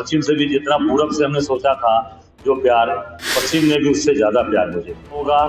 पश्चिम से भी जितना पूरब से हमने सोचा था जो प्यार, पश्चिम में भी उससे ज्यादा प्यार मुझे होगा।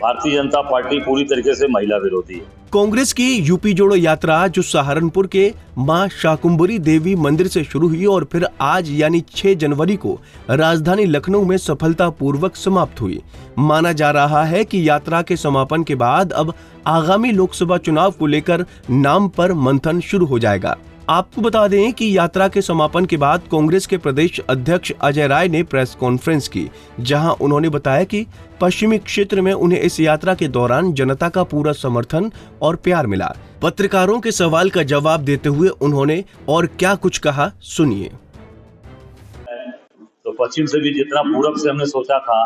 भारतीय जनता पार्टी पूरी तरीके से महिला विरोधी है। कांग्रेस की यूपी जोड़ो यात्रा जो सहारनपुर के मां शाकुंभरी देवी मंदिर से शुरू हुई और फिर आज यानी 6 जनवरी को राजधानी लखनऊ में सफलतापूर्वक समाप्त हुई। माना जा रहा है कि यात्रा के समापन के बाद अब आगामी लोकसभा चुनाव को लेकर नाम पर मंथन शुरू हो जाएगा। आपको बता दें कि यात्रा के समापन के बाद कांग्रेस के प्रदेश अध्यक्ष अजय राय ने प्रेस कॉन्फ्रेंस की, जहां उन्होंने बताया कि पश्चिमी क्षेत्र में उन्हें इस यात्रा के दौरान जनता का पूरा समर्थन और प्यार मिला। पत्रकारों के सवाल का जवाब देते हुए उन्होंने और क्या कुछ कहा, सुनिए। तो पश्चिम से भी जितना पूरब से हमने सोचा था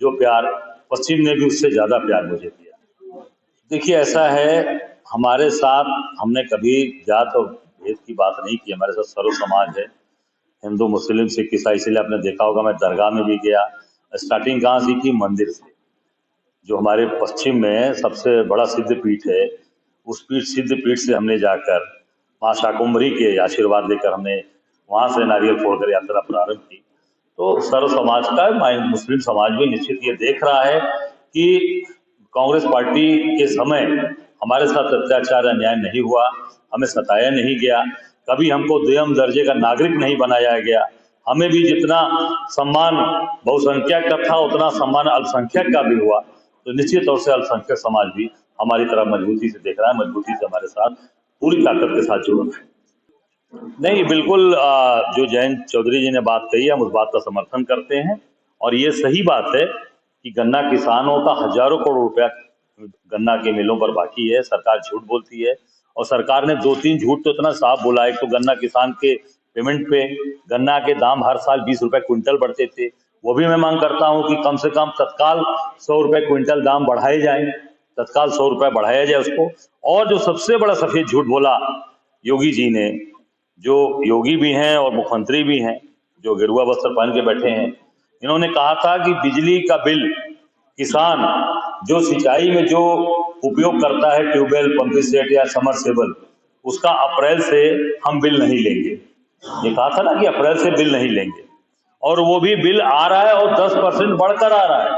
जो प्यार, पश्चिम ने भी उससे ज्यादा प्यार मुझे दिया। देखिए, ऐसा है, हमारे साथ हमने कभी जात और भेद की बात नहीं की। हमारे साथ सर्व समाज है, हिंदू मुस्लिम सिख ईसाई। इसलिए आपने देखा होगा मैं दरगाह में भी गया। स्टार्टिंग कहाँ से की? मंदिर से। जो हमारे पश्चिम में सबसे बड़ा सिद्ध पीठ है, उस सिद्ध पीठ से हमने जाकर मां शाकुंभरी के आशीर्वाद लेकर हमने वहां से नारियल फोड़कर यात्रा प्रारंभ की। तो सर्व समाज का, मुस्लिम समाज भी निश्चित ये देख रहा है कि कांग्रेस पार्टी के समय हमारे साथ अत्याचार अन्याय नहीं हुआ, हमें सताया नहीं गया, कभी हमको द्वितीय दर्जे का नागरिक नहीं बनाया गया। हमें भी जितना सम्मान बहुसंख्यक का था उतना सम्मान अल्पसंख्यक का भी हुआ। तो निश्चित तौर से अल्पसंख्यक समाज भी हमारी तरफ मजबूती से देख रहा है, मजबूती से हमारे साथ पूरी ताकत के साथ जुड़ा है। नहीं, बिल्कुल जो जयंत चौधरी जी ने बात कही, हम उस बात का समर्थन करते हैं। और ये सही बात है कि गन्ना किसानों का हजारों करोड़ रुपया गन्ना के मिलों पर बाकी है। सरकार झूठ बोलती है और सरकार ने 2-3 झूठ तो इतना साफ बोला है। तो गन्ना किसान के पेमेंट पे गन्ना के दाम हर साल 20 रुपए क्विंटल बढ़ते थे, वो भी मैं मांग करता हूं कि कम से कम तत्काल 100 रुपए क्विंटल दाम बढ़ाए जाएं, तत्काल 100 रुपए बढ़ाया जाए उसको। और जो सबसे बड़ा सफेद झूठ बोला योगी जी ने, जो योगी भी हैं और मुख्यमंत्री भी हैं, जो गेरुआ वस्त्र पहन के बैठे हैं, इन्होंने कहा था कि बिजली का बिल किसान जो सिंचाई में जो उपयोग करता है, ट्यूबवेल, पंपिंग सेट या समरसेबल, उसका अप्रैल से हम बिल नहीं लेंगे। ये कहा था ना कि अप्रैल से बिल नहीं लेंगे, और वो भी बिल आ रहा है और 10% बढ़कर आ रहा है।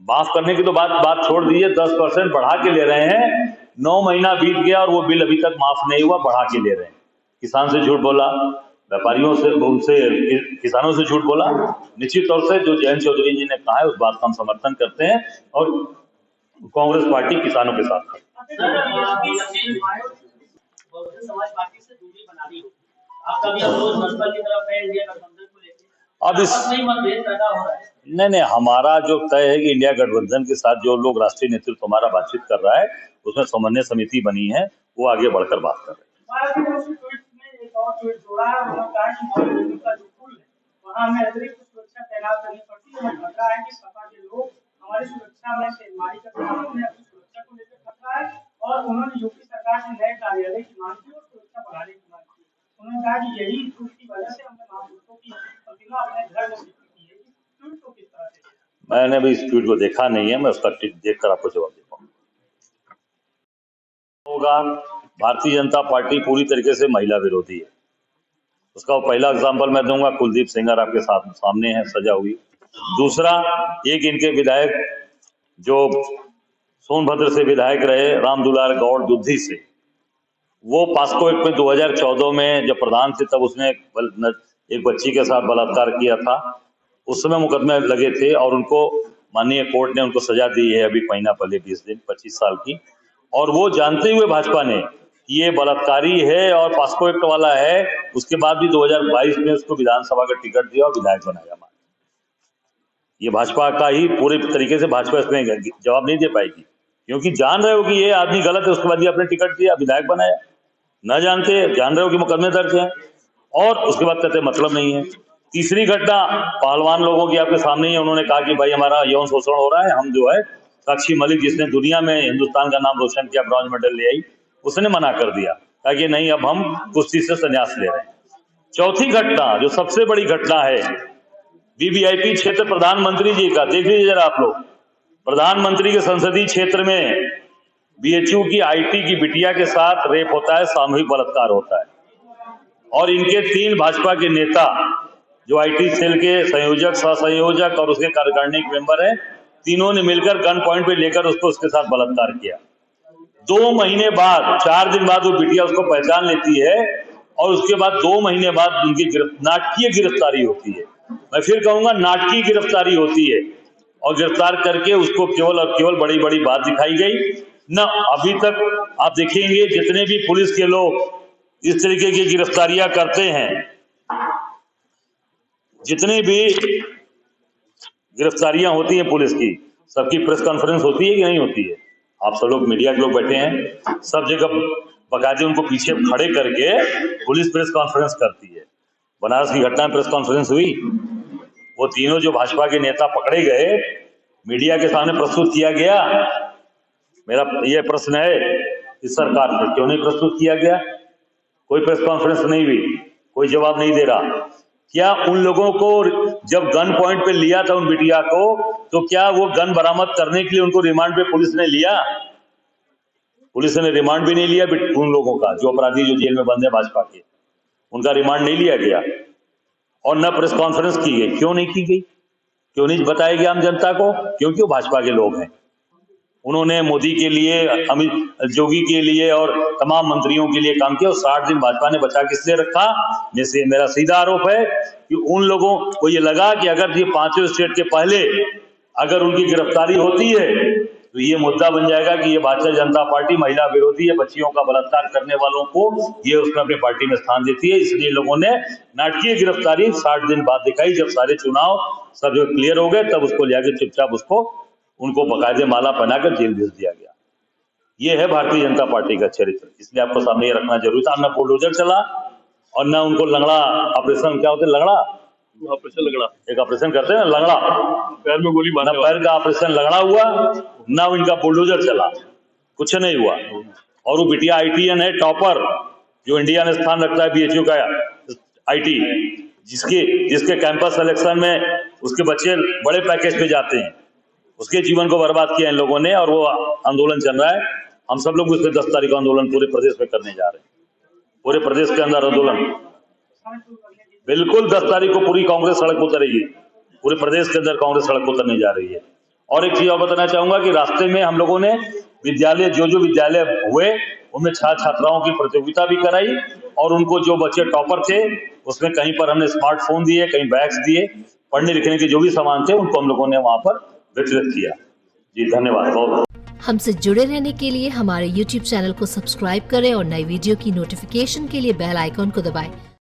माफ करने की तो बात छोड़ दीजिए, 10% बढ़ा के ले रहे हैं। 9 महीना बीत गया और वो बिल अभी तक माफ नहीं हुआ, बढ़ा के ले रहे हैं। किसान से झूठ बोला, व्यापारियों से, उनसे, किसानों से झूठ बोला। निश्चित तौर से जो जयंत चौधरी जी ने कहा है उस बात का हम समर्थन करते हैं और कांग्रेस पार्टी किसानों के साथ है। अब इस नहीं, हमारा जो तय है कि इंडिया गठबंधन के साथ जो लोग राष्ट्रीय नेतृत्व हमारा बातचीत कर रहा है, उसमें समन्वय समिति बनी है, वो आगे बढ़कर बात कर रहे हैं। और उन्होंने यूपी सरकार से नए कार्यालय की मांग की और सुरक्षा बढ़ाने की मांग की। उन्होंने कहा कि यही ट्वीट की वजह से हमने महापुरुषों की प्रतिमा अपने घर में की है। ट्वीट को किस तरह से? मैंने भी इस ट्वीट को देखा नहीं है, मैं उसका देखकर आपको जवाब दे पाऊंगा। भारतीय जनता पार्टी पूरी तरीके से महिला विरोधी है। उसका पहला एग्जाम्पल मैं दूंगा, कुलदीप सेंगर आपके सामने है सजा हुई। दूसरा, एक इनके विधायक जो सोनभद्र से विधायक रहे, रामदुलार गौड़ दुद्धि से, वो पास्को एक्ट में 2014 में जब प्रधान थे तब उसने एक बच्ची के साथ बलात्कार किया था। उस समय मुकदमे लगे थे और उनको माननीय कोर्ट ने उनको सजा दी है अभी महीना पहले, 20 दिन, 25 साल की। और वो जानते हुए भाजपा ने ये बलात्कारी है और पास्को एक्ट वाला है, उसके बाद भी 2022 में उसको विधानसभा का टिकट दिया और विधायक बनाया। ये भाजपा का ही पूरे तरीके से भाजपा इसमें जवाब नहीं दे पाएगी, क्योंकि जान रहे हो कि ये आदमी गलत है, उसके बाद ये अपने टिकट दिया, विधायक बनाया। न जानते, जान रहे हो कि मुकदमे दर्ज हैं और उसके बाद कहते मतलब नहीं है। तीसरी घटना पहलवान लोगों की आपके सामने ही है। उन्होंने कहा कि भाई हमारा यौन शोषण हो रहा है, हम जो है साक्षी मलिक जिसने दुनिया में हिंदुस्तान का नाम रोशन किया, ब्रॉन्ज मेडल ले आई, उसने मना कर दिया, कहा कि नहीं, अब हम कुश्ती से संन्यास ले रहे हैं। चौथी घटना, जो सबसे बड़ी घटना है, वीवीआईपी क्षेत्र प्रधानमंत्री जी का, देख लीजिए जरा आप लोग, प्रधानमंत्री के संसदीय क्षेत्र में बीएचयू की आईटी की बिटिया के साथ रेप होता है, सामूहिक बलात्कार होता है। और इनके 3 भाजपा के नेता जो आईटी सेल के संयोजक, सह संयोजक और उसके कार्यकारिणी के मेंबर हैं, तीनों ने मिलकर गन पॉइंट पे लेकर उसको उसके साथ बलात्कार किया। 2 महीने बाद, 4 दिन बाद वो बिटिया उसको पहचान लेती है और उसके बाद 2 महीने बाद उनकी नाटकीय गिरफ्तारी होती है। मैं फिर कहूंगा नाटकीय गिरफ्तारी होती है और गिरफ्तार करके उसको केवल और केवल बड़ी बड़ी बात दिखाई गई न। अभी तक आप देखेंगे जितने भी पुलिस के लोग इस तरीके की गिरफ्तारियां करते हैं, जितनी भी गिरफ्तारियां होती हैं पुलिस की, सबकी प्रेस कॉन्फ्रेंस होती है कि नहीं होती है? आप सब लोग मीडिया के लोग बैठे हैं, सब जगह बकायदे उनको पीछे खड़े करके पुलिस प्रेस कॉन्फ्रेंस करती है। बनारस की घटना में प्रेस कॉन्फ्रेंस हुई, वो तीनों जो भाजपा के नेता पकड़े गए, मीडिया के सामने प्रस्तुत किया गया। मेरा ये प्रश्न है इस सरकार से, क्यों नहीं प्रस्तुत किया गया? कोई प्रेस कॉन्फ्रेंस नहीं हुई, कोई जवाब नहीं दे रहा। क्या उन लोगों को जब गन पॉइंट पे लिया था उन बिटिया को, तो क्या वो गन बरामद करने के लिए उनको रिमांड पे पुलिस ने लिया? पुलिस ने रिमांड भी नहीं लिया उन लोगों का, जो अपराधी जो जेल में बंद है भाजपा के, उनका रिमांड नहीं लिया गया और न प्रेस कॉन्फ्रेंस की गई। क्यों नहीं की गई? क्यों नहीं बताया गया आम जनता को? क्योंकि वो भाजपा के लोग हैं। उन्होंने मोदी के लिए, अमित जोगी के लिए और तमाम मंत्रियों के लिए काम किया और 60 दिन भाजपा ने बचा किसलिए रखा? जैसे मेरा सीधा आरोप है कि उन लोगों को ये लगा कि अगर ये 5 स्टेट के पहले अगर उनकी गिरफ्तारी होती है तो ये मुद्दा बन जाएगा कि ये भारतीय जनता पार्टी महिला विरोधी है, बच्चियों का बलात्कार करने वालों को ये उसमें अपनी पार्टी में स्थान देती है। इसलिए लोगों ने नाटकीय गिरफ्तारी 60 दिन बाद दिखाई, जब सारे चुनाव सब जो क्लियर हो गए तब उसको ले आके चुपचाप उसको उनको बकायदे माला पहनाकर जेल भेज दिया गया। ये है भारतीय जनता पार्टी का चरित्र, इसलिए आपको सामने ये रखना जरूरी था। न बुलडोजर चला और न उनको लंगड़ा ऑपरेशन, क्या होता है लंगड़ा ऑपरेशन, लंगड़ा एक ऑपरेशन करते हैं ना, लंगड़ा पैर में गोली मारना, पैर का ऑपरेशन लंगड़ा हुआ, न इनका बुलडोजर चला, कुछ नहीं हुआ। और वो बिटिया आईटीएन है, टॉपर, जो इंडिया ने स्थान रखता है बीएचयू का आईटी, जिसके कैंपस सिलेक्शन में उसके बच्चे बड़े पैकेज पे जाते हैं, उसके जीवन को बर्बाद किया इन लोगों ने। और वो आंदोलन चल रहा है, हम सब लोग उसके 10 तारीख का आंदोलन पूरे प्रदेश में करने जा रहे हैं। पूरे प्रदेश के अंदर आंदोलन बिल्कुल 10 तारीख को पूरी कांग्रेस सड़क उतरेगी, पूरे प्रदेश के अंदर कांग्रेस सड़क उतरने जा रही है। और एक चीज और बताना चाहूंगा कि रास्ते में हम लोगों ने विद्यालय, जो विद्यालय हुए उनमें छात्र छात्राओं की प्रतियोगिता भी कराई और उनको जो बच्चे टॉपर थे उसमें कहीं पर हमने स्मार्टफोन दिए, कहीं बैग्स दिए, पढ़ने लिखने के जो भी सामान थे उनको हम लोगों ने वहां पर वितरित किया। जी धन्यवाद बहुत। हमसे जुड़े रहने के लिए हमारे YouTube चैनल को सब्सक्राइब करें और नई वीडियो की नोटिफिकेशन के लिए बेल आइकॉन को दबाएं।